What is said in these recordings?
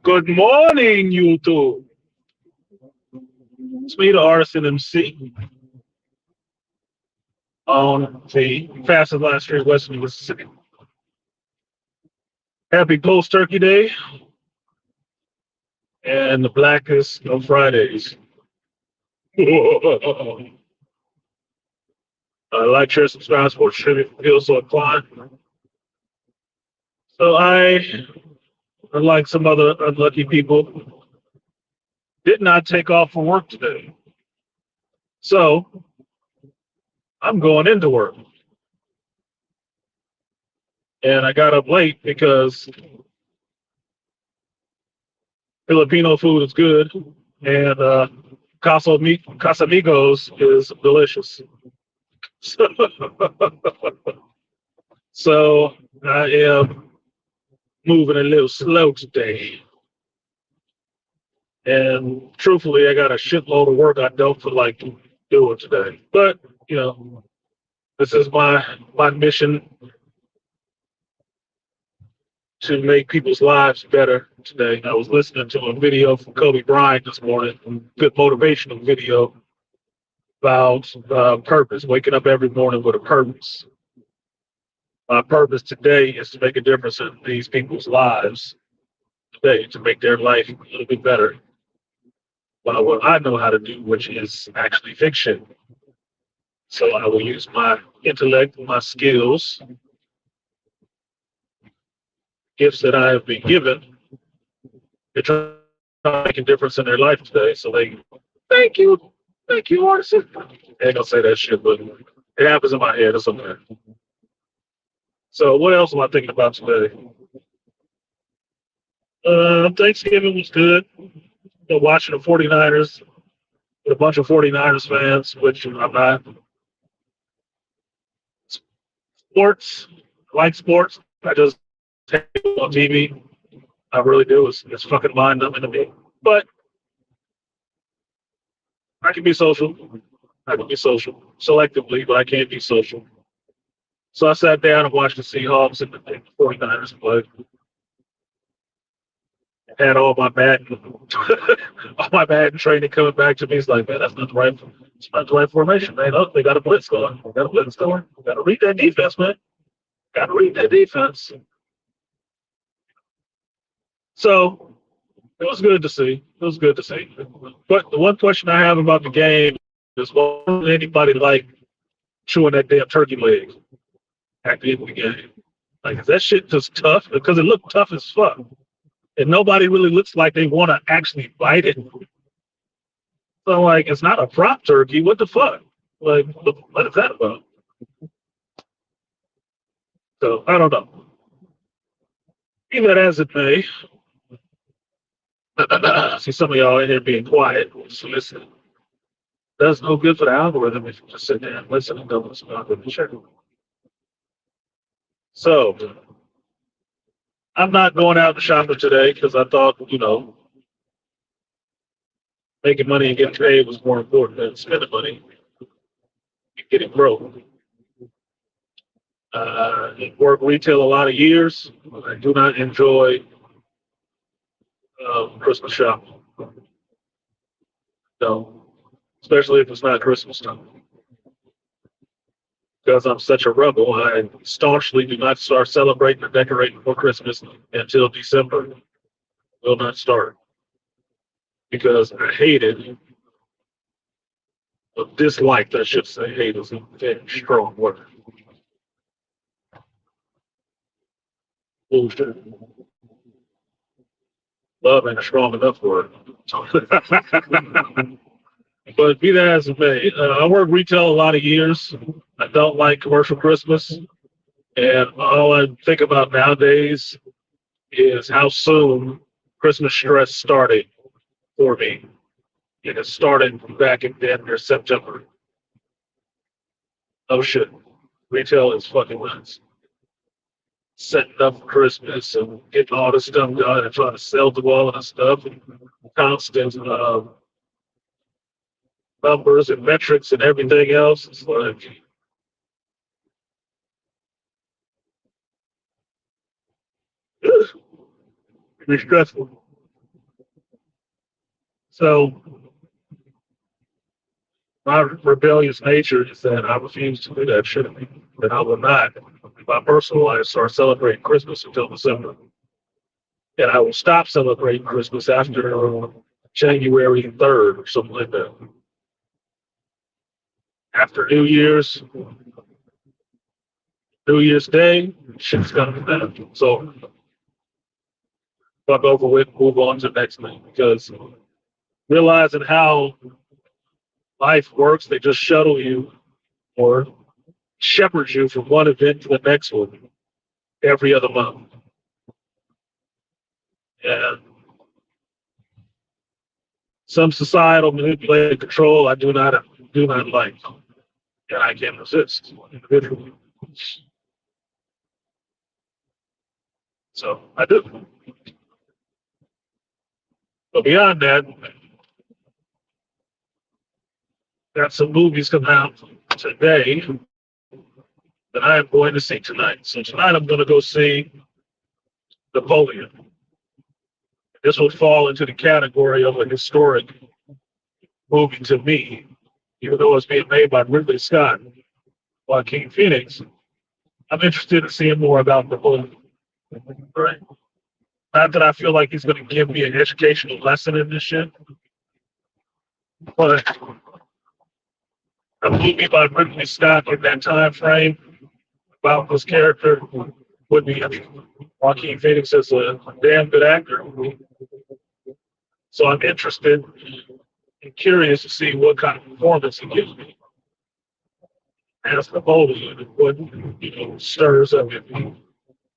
Good morning, YouTube. It's me, the artisan MC, on the fastest line street west of Mississippi. Happy Post Turkey Day and the blackest of Fridays. Like, share, subscribe, support, distribute, feel so inclined. So unlike some other unlucky people, did not take off for work today. So I'm going into work. And I got up late because Filipino food is good and Casamigos is delicious. So, so I am moving a little slow today. And truthfully, I got a shitload of work I don't feel like doing today. But, this is my mission to make people's lives better today. I was listening to a video from Kobe Bryant this morning, a good motivational video about purpose, waking up every morning with a purpose. My purpose today is to make a difference in these people's lives today, to make their life a little bit better by what I know how to do, which is actually fiction. So I will use my intellect, my skills, gifts that I have been given to try to make a difference in their life today. So thank you, artisan. I ain't gonna say that shit, but it happens in my head. It's okay. So what else am I thinking about today? Thanksgiving was good. Watching the 49ers with a bunch of 49ers fans, which I'm not. Sports, I like sports. I just take it on TV. I really do. It's fucking mind numbing to me. But I can be social. I can be social selectively, but I can't be social. So I sat down and watched the Seahawks and the 49ers play. Had all my bad, all my bad training coming back to me. It's like, man, it's not the right formation, man. Look, they got a blitz going. They got a blitz going. Got to read that defense, man. Got to read that defense. So it was good to see. It was good to see. But the one question I have about the game is, why would anybody like chewing that damn turkey leg at the end of the game? Like, is that shit just tough? Because it looked tough as fuck. And nobody really looks like they want to actually bite it. So, like, it's not a prop turkey. What the fuck? Like, what is that about? So, I don't know. Be that as it may, see some of y'all in here being quiet. So listen, that's no good for the algorithm if you just sit there and listen and don't listen to the show. So, I'm not going out to shopping today because I thought, making money and getting paid was more important than spending money and getting broke. Worked retail a lot of years. I do not enjoy Christmas shopping. No, especially if it's not Christmas time. Because I'm such a rebel, I staunchly do not start celebrating or decorating for Christmas until December. Will not start because I hate it. Or disliked, I should say. Hate is a very strong word. Bullshit. Love ain't a strong enough word. But be that as it may, I worked retail a lot of years. I don't like commercial Christmas. And all I think about nowadays is how soon Christmas stress started for me. And it started back in September. Oh shit. Retail is fucking nuts. Setting up for Christmas and getting all this stuff done and trying to sell through all of the stuff and constant numbers and metrics and everything else. It's like, it's stressful. So my rebellious nature is that I refuse to do that shit. That I will not, in my personal life, start celebrating Christmas until December. And I will stop celebrating Christmas after January 3rd or something like that. After New Year's Day, shit's gonna be better. So fuck over with, move on to the next thing. Because realizing how life works, they just shuttle you or shepherd you from one event to the next one every other month. And some societal manipulated control I do not like. And I can resist individually. So I do. But beyond that, got some movies coming out today that I am going to see tonight. So tonight I'm going to go see Napoleon. This will fall into the category of a historic movie to me, even though it's being made by Ridley Scott, Joaquin Phoenix. I'm interested in seeing more about Napoleon. Right? Not that I feel like he's going to give me an educational lesson in this shit, but a movie by Ridley Scott in that time frame about this character would be. I mean, Joaquin Phoenix is a damn good actor, so I'm interested and curious to see what kind of performance he gives me as Napoleon and what stirs up in me.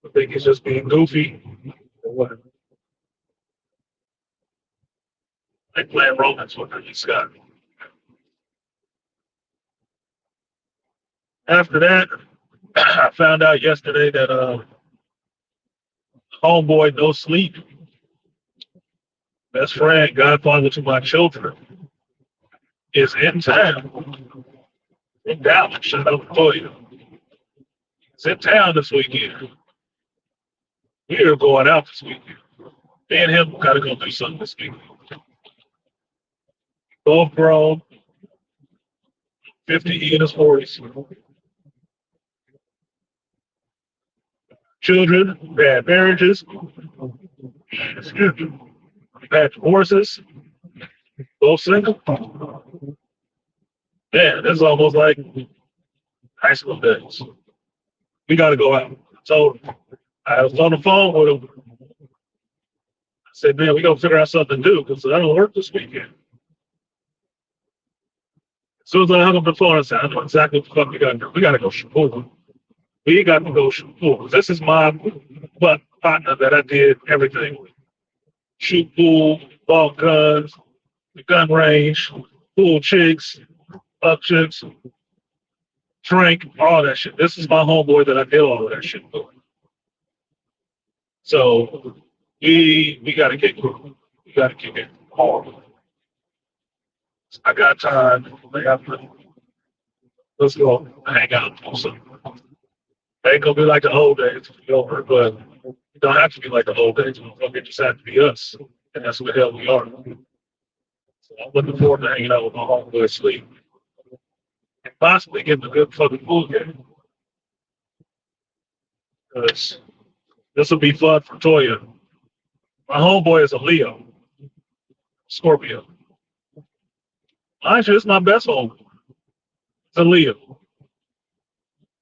I think he's just being goofy or what. Like playing romance with Ridley Scott. After that, I found out yesterday that homeboy No Sleep, best friend, godfather to my children, is in town in Dallas. Shout out to you. He's in town this weekend. We are going out this weekend. Me and him got to go do something this weekend. Both grown, 50 in his 40s. Children, bad marriages, bad divorces, both single. Man, this is almost like high school days. We got to go out. So I was on the phone with him. I said, man, we got to figure out something to do because I don't work this weekend. As soon as I hung up the phone, I said, I know exactly what the fuck we got to do. We got to go shoot pool. We got to go shoot pool. This is my partner that I did everything with. Shoot pool, ball guns, the gun range, pool chicks, up chicks, drink, all that shit. This is my homeboy that I did all of that shit with. So we got to get moving. We got to get it hard. I got time. Let's go hang out. So, ain't gonna be like the old days, over, but it don't have to be like the old days. It just have to be us, and that's what the hell we are. So I'm looking forward to hanging out with my homeboy Sleep and possibly getting a good fucking pool game. Because this will be fun for Toya. My homeboy is a Leo, Scorpio. Actually, it's my best homeboy. It's a Leo.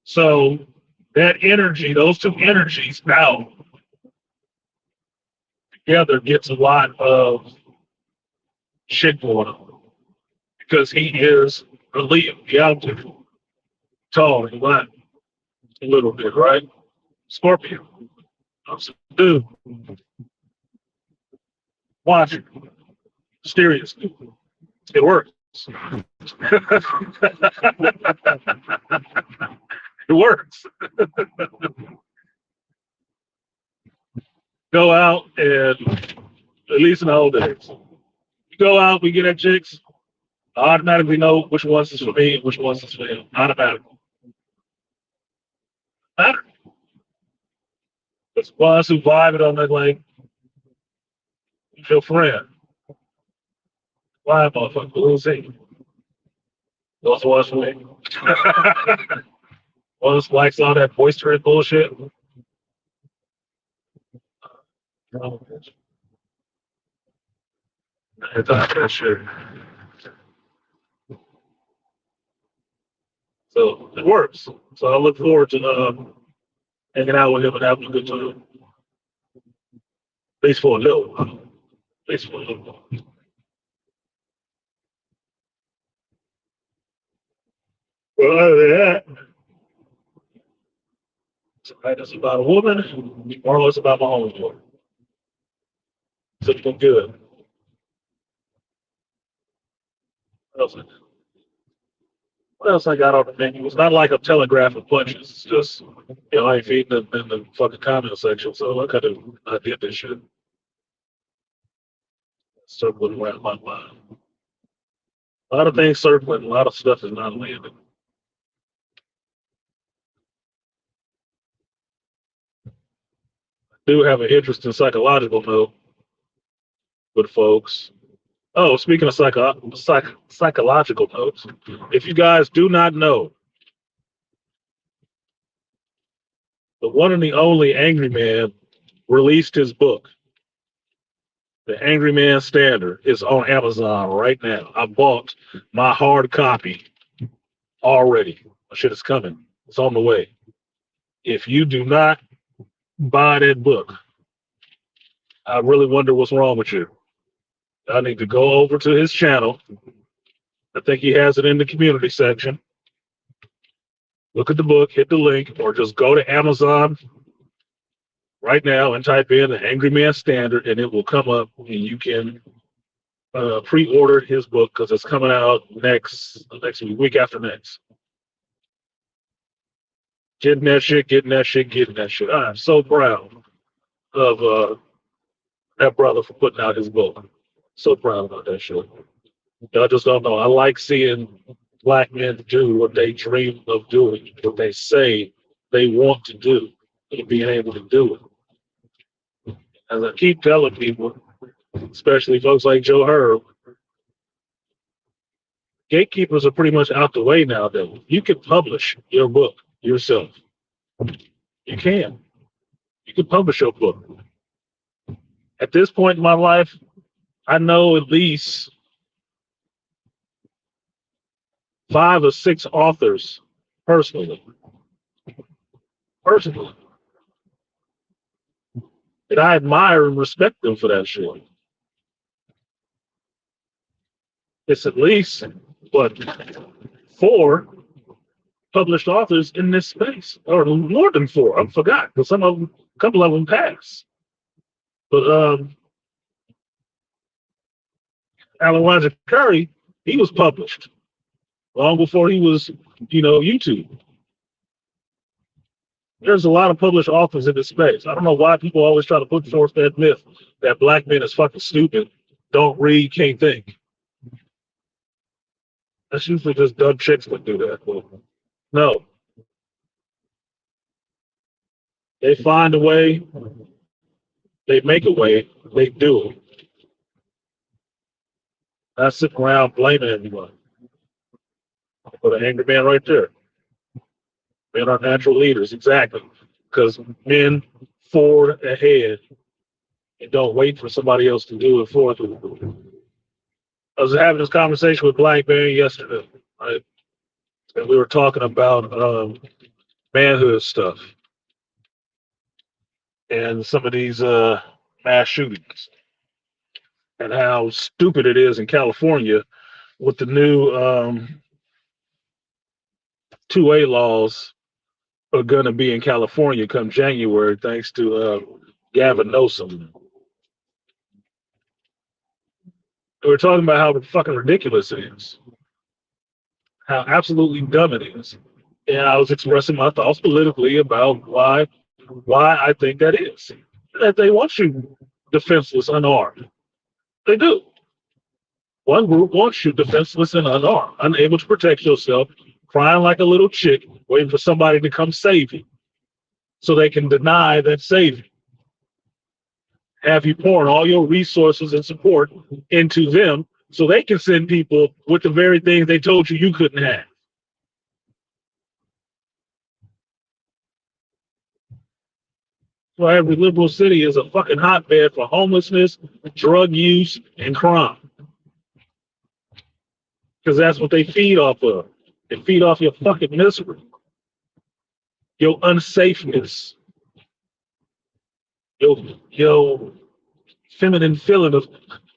So that energy, those two energies now together gets a lot of shit going on. Because he is a Leo, the altitude, tall and black, a little bit, right? Scorpio. I'm saying, dude, watch it. Mysterious. It works. It works. Go out and at least in the old days. You go out, we get at chicks, I automatically know which ones is for me and which ones is for him. Automatically. Matter. It's ones who vibe it on that like your friend. Why, motherfucker? Who's he? Those was me. All this likes all that boisterous bullshit. I thought that shit. So it works. So I look forward to hanging out with him and having a good time. At least for a little while. At least for a little while. Well, other than that, tonight is about a woman. Tomorrow it's about my homeboy. So it's been good. What else? What else I got on the menu? It's not like I'm telegraphing punches. It's just, I ain't feeding them in the fucking comment section. So I did this shit. Circling around my mind. A lot of things circling, a lot of stuff is not landing. I do have an interesting psychological note with folks. Oh, speaking of psychological notes, if you guys do not know, the one and the only Angry Man released his book. The Angry Man Standard is on Amazon right now. I bought my hard copy already. My shit is coming. It's on the way. If you do not buy that book, I really wonder what's wrong with you. I need to go over to his channel. I think he has it in the community section. Look at the book, hit the link, or just go to Amazon right now and type in the Angry Man Standard, and it will come up, and you can pre-order his book because it's coming out next week after next. Getting that shit. I'm so proud of that brother for putting out his book. So proud about that shit. I just don't know. I like seeing black men do what they dream of doing, what they say they want to do, and being able to do it. As I keep telling people, especially folks like Joe Herb, gatekeepers are pretty much out the way nowadays. You can publish your book yourself. You can. You can publish your book. At this point in my life, I know at least 5 or 6 authors personally. And I admire and respect them for that shit. It's at least, what, 4 published authors in this space, or more than 4. I forgot, because a couple of them passed. But Alan Roger Curry, he was published long before he was, YouTube. There's a lot of published authors in this space. I don't know why people always try to put forth that myth that black men is fucking stupid, don't read, can't think. That's usually just dumb chicks that do that. No. They find a way, they make a way, they do it. Not sitting around blaming anyone. Put an angry man right there. Men are natural leaders, exactly. Because men forward ahead and don't wait for somebody else to do it for them. I was having this conversation with Black Man yesterday, right? And we were talking about manhood stuff and some of these mass shootings and how stupid it is in California with the new 2A laws are going to be in California come January, thanks to Gavin Newsom. We were talking about how fucking ridiculous it is, how absolutely dumb it is, and I was expressing my thoughts politically about why I think that is. That they want you defenseless, unarmed. They do. One group wants you defenseless and unarmed, unable to protect yourself, crying like a little chick, waiting for somebody to come save you, so they can deny that saving. Have you pouring all your resources and support into them so they can send people with the very things they told you couldn't have. So every liberal city is a fucking hotbed for homelessness, drug use, and crime. Because that's what they feed off of. They feed off your fucking misery, your unsafeness, your feminine feeling of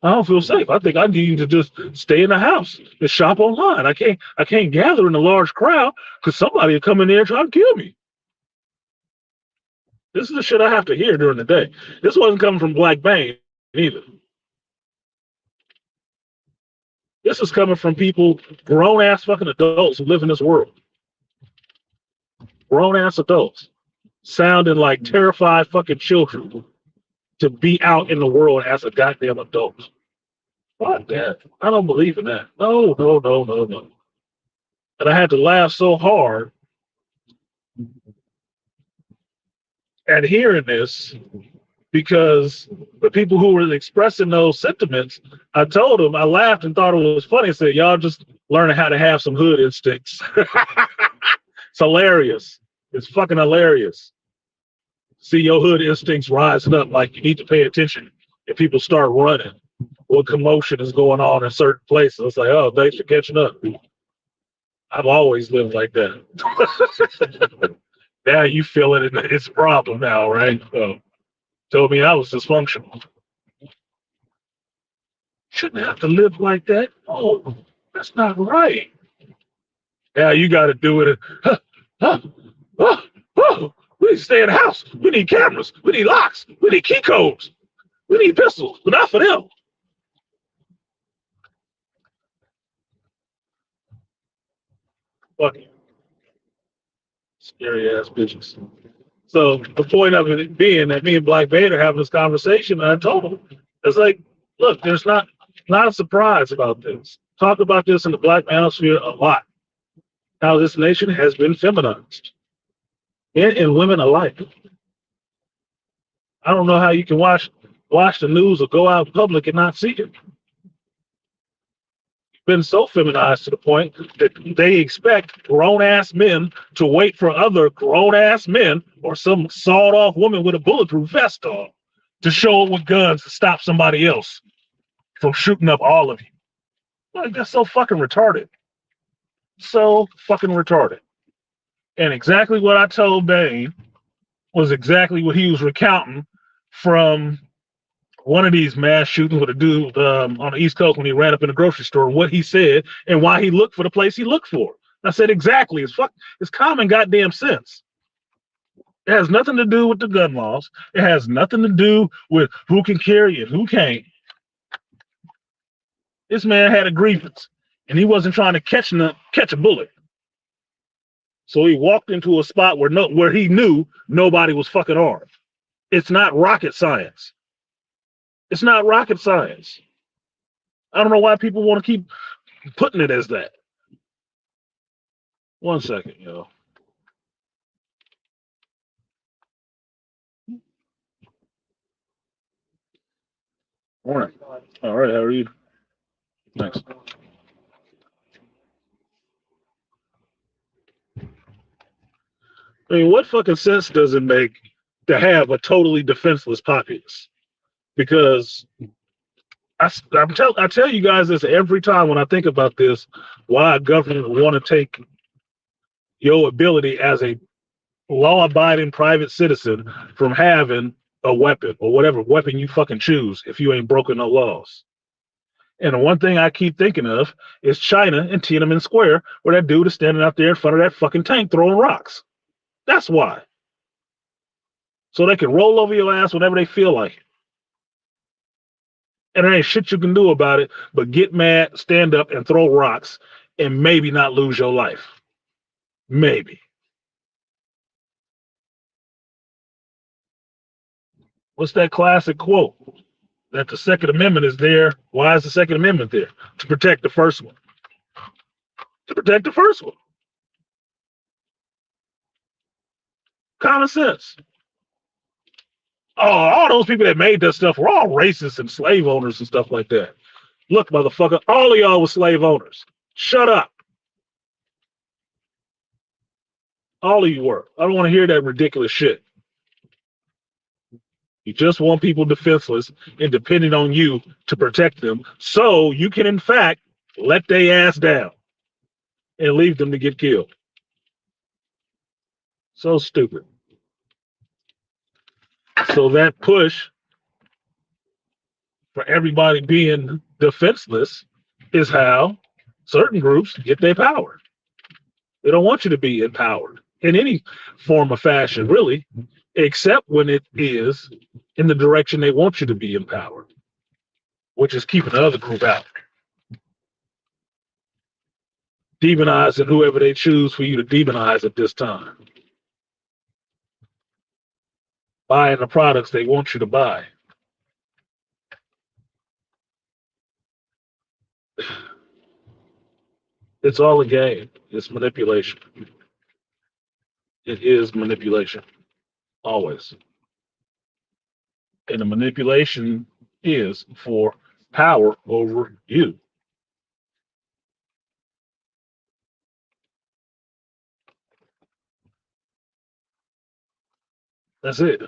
I don't feel safe. I think I need to just stay in the house and shop online. I can't gather in a large crowd because somebody will come in there and try to kill me. This is the shit I have to hear during the day. This wasn't coming from Black Bane either. This is coming from people, grown ass fucking adults who live in this world. Grown ass adults sounding like terrified fucking children to be out in the world as a goddamn adult. Fuck that. I don't believe in that. No, no, no, no, no. And I had to laugh so hard at hearing this because the people who were expressing those sentiments, I told them, I laughed and thought it was funny. I said, y'all just learning how to have some hood instincts. It's hilarious. It's fucking hilarious. See your hood instincts rising up like you need to pay attention if people start running. What commotion is going on in certain places. It's like, oh, thanks for catching up. I've always lived like that. Now you feel it, and it's a problem now, right? So, told me I was dysfunctional. Shouldn't have to live like that. Oh, that's not right. Now you got to do it. We need to stay in the house. We need cameras. We need locks. We need key codes. We need pistols, but not for them. Fucking scary ass bitches. So the point of it being that me and Black Bane are having this conversation, and I told him, it's like, look, there's not a surprise about this. Talk about this in the Black manosphere a lot. How this nation has been feminized, men and women alike. I don't know how you can watch the news or go out in public and not see it. Been so feminized to the point that they expect grown-ass men to wait for other grown-ass men or some sawed-off woman with a bulletproof vest on to show up with guns to stop somebody else from shooting up all of you. Like, that's so fucking retarded. So fucking retarded. And exactly what I told Bane was exactly what he was recounting from one of these mass shootings with a dude on the East Coast when he ran up in the grocery store, what he said and why he looked for the place he looked for. I said, exactly. It's common goddamn sense. It has nothing to do with the gun laws. It has nothing to do with who can carry it, who can't. This man had a grievance, and he wasn't trying to catch a bullet. So he walked into a spot where he knew nobody was fucking armed. It's not rocket science. It's not rocket science. I don't know why people want to keep putting it as that. 1 second, yo. All right. All right, how are you? Thanks. I mean, what fucking sense does it make to have a totally defenseless populace? Because I tell you guys this every time when I think about this, why a government would want to take your ability as a law-abiding private citizen from having a weapon or whatever weapon you fucking choose if you ain't broken no laws. And the one thing I keep thinking of is China and Tiananmen Square, where that dude is standing out there in front of that fucking tank throwing rocks. That's why. So they can roll over your ass whenever they feel like it. And there ain't shit you can do about it but get mad, stand up, and throw rocks and maybe not lose your life. Maybe. What's that classic quote? That the Second Amendment is there. Why is the Second Amendment there? To protect the first one. To protect the first one. Common sense. Oh, all those people that made that stuff were all racist and slave owners and stuff like that. Look, motherfucker, all of y'all were slave owners. Shut up. All of you were. I don't want to hear that ridiculous shit. You just want people defenseless and depending on you to protect them so you can, in fact, let their ass down and leave them to get killed. So stupid. So that push for everybody being defenseless is how certain groups get their power. They don't want you to be empowered in any form or fashion, really, except when it is in the direction they want you to be empowered, which is keeping the other group out. Demonizing whoever they choose for you to demonize at this time. Buying the products they want you to buy. It's all a game. It's manipulation. It is manipulation. Always. And the manipulation is for power over you. That's it.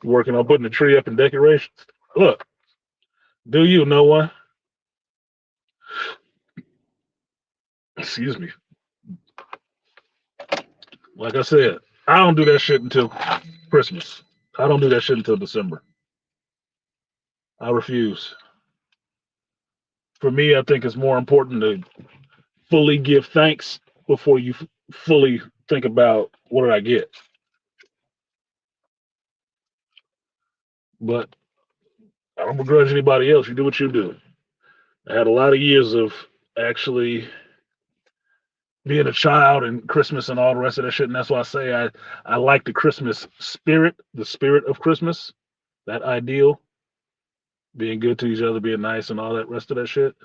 Working on putting the tree up in decorations. Look, do you know one? Excuse me. Like I said, I don't do that shit until Christmas. I don't do that shit until December. I refuse. For me, I think it's more important to fully give thanks before you fully think about what did I get. But I don't begrudge anybody else. You do what you do. I had a lot of years of actually being a child and Christmas and all the rest of that shit. And that's why I say I like the Christmas spirit, the spirit of Christmas, that ideal, being good to each other, being nice, and all that rest of that shit.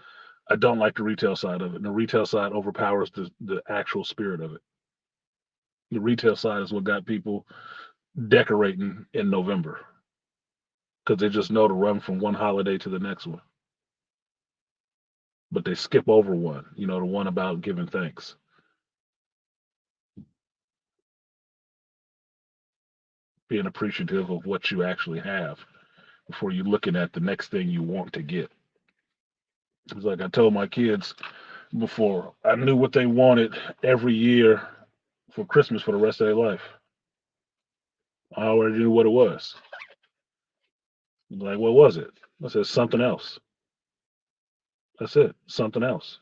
I don't like the retail side of it. And the retail side overpowers the actual spirit of it. The retail side is what got people decorating in November because they just know to run from one holiday to the next one. But they skip over one, the one about giving thanks, being appreciative of what you actually have before you're looking at the next thing you want to get. It's like I told my kids before, I knew what they wanted every year for Christmas for the rest of their life. I already knew what it was. Like, what was it? I said, something else. That's it, something else.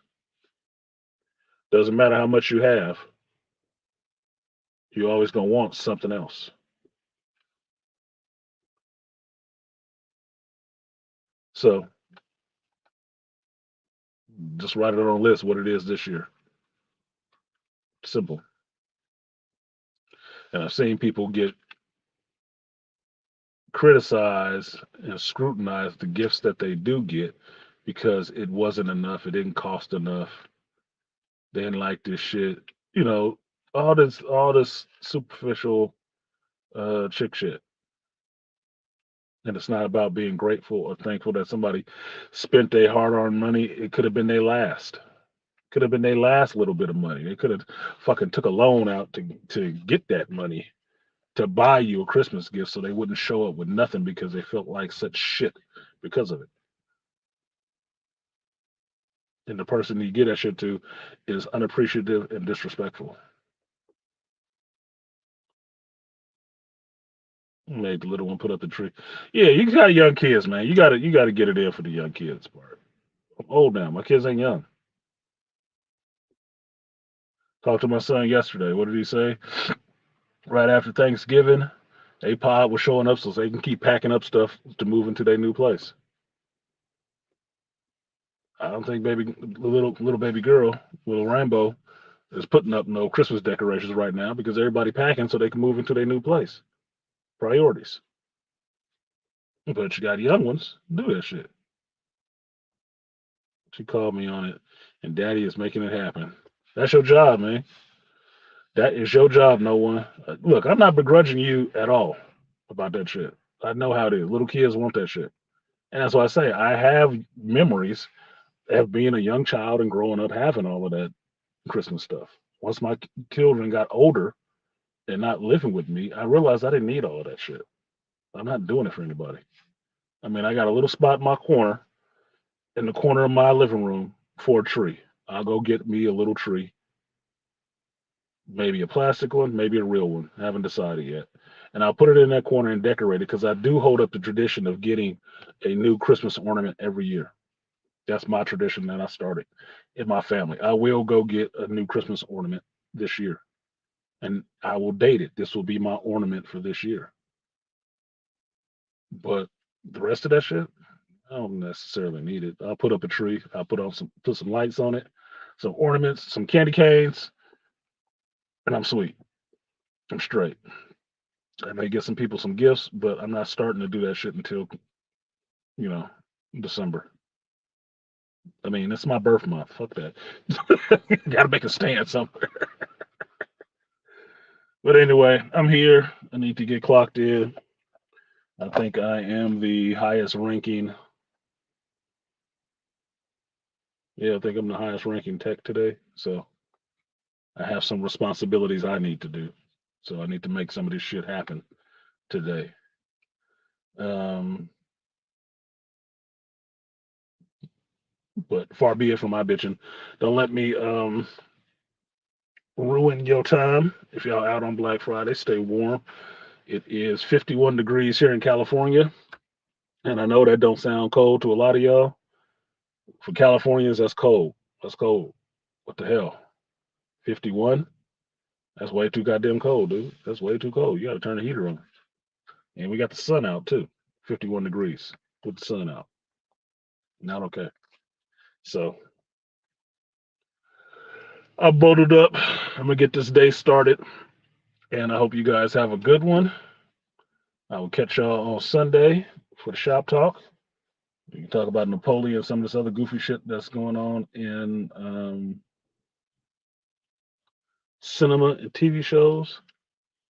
Doesn't matter how much you have, you're always going to want something else. So just write it on a list what it is this year. Simple. And I've seen people get criticized and scrutinize the gifts that they do get because it wasn't enough, it didn't cost enough, they didn't like this shit, you know, all this superficial chick shit. And it's not about being grateful or thankful that somebody spent their hard-earned money. It could have been their last. Could have been their last little bit of money. They could have fucking took a loan out to get that money to buy you a Christmas gift so they wouldn't show up with nothing because they felt like such shit because of it. And the person you get that shit to is unappreciative and disrespectful. Made the little one put up the tree. Yeah, you got young kids, man. You gotta get it in for the young kids part. I'm old now. My kids ain't young. Talked to my son yesterday. What did he say? Right after Thanksgiving, APOD was showing up so they can keep packing up stuff to move into their new place. I don't think little baby girl, little Rambo, is putting up no Christmas decorations right now because everybody packing so they can move into their new place. Priorities. But you got young ones, do that shit. She called me on it, and Daddy is making it happen. That's your job, man. That is your job, no one. Look, I'm not begrudging you at all about that shit. I know how it is. Little kids want that shit. And that's why I say I have memories of being a young child and growing up having all of that Christmas stuff. Once my children got older and not living with me, I realized I didn't need all of that shit. I'm not doing it for anybody. I mean, I got a little spot in my corner, in the corner of my living room for a tree. I'll go get me a little tree, maybe a plastic one, maybe a real one. I haven't decided yet. And I'll put it in that corner and decorate it because I do hold up the tradition of getting a new Christmas ornament every year. That's my tradition that I started in my family. I will go get a new Christmas ornament this year and I will date it. This will be my ornament for this year. But the rest of that shit, I don't necessarily need it. I'll put up a tree. I'll put some lights on it, some ornaments, some candy canes, and I'm sweet. I'm straight. I may get some people some gifts, but I'm not starting to do that shit until you know December. I mean, it's my birth month. Fuck that. Got to make a stand somewhere. But anyway, I'm here. I need to get clocked in. I think I am the highest ranking. Yeah, I think I'm the highest ranking tech today. So I have some responsibilities I need to do. So I need to make some of this shit happen today. Um, but far be it from my bitching. Don't let me ruin your time. If y'all out on Black Friday, stay warm. It is 51 degrees here in California. And I know that don't sound cold to a lot of y'all. For Californians, that's cold. That's cold. What the hell? 51? That's way too goddamn cold, dude. That's way too cold. You got to turn the heater on. And we got the sun out too. 51 degrees with the sun out. Not okay. So I bottled up. I'm gonna get this day started, and I hope you guys have a good one. I will catch y'all on Sunday for the shop talk. We can talk about Napoleon and some of this other goofy shit that's going on in cinema and TV shows.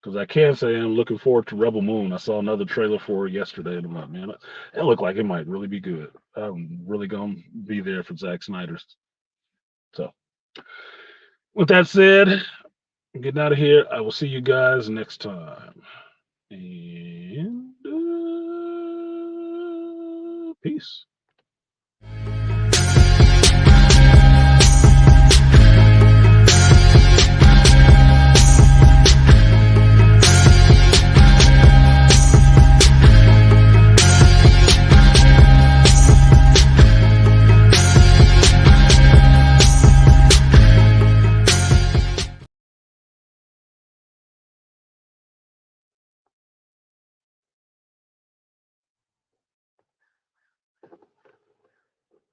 Because I can say I'm looking forward to Rebel Moon. I saw another trailer for it yesterday, and I'm like, man, it looked like it might really be good. I'm really gonna be there for Zack Snyder's. So, with that said, I'm getting out of here. I will see you guys next time. And peace.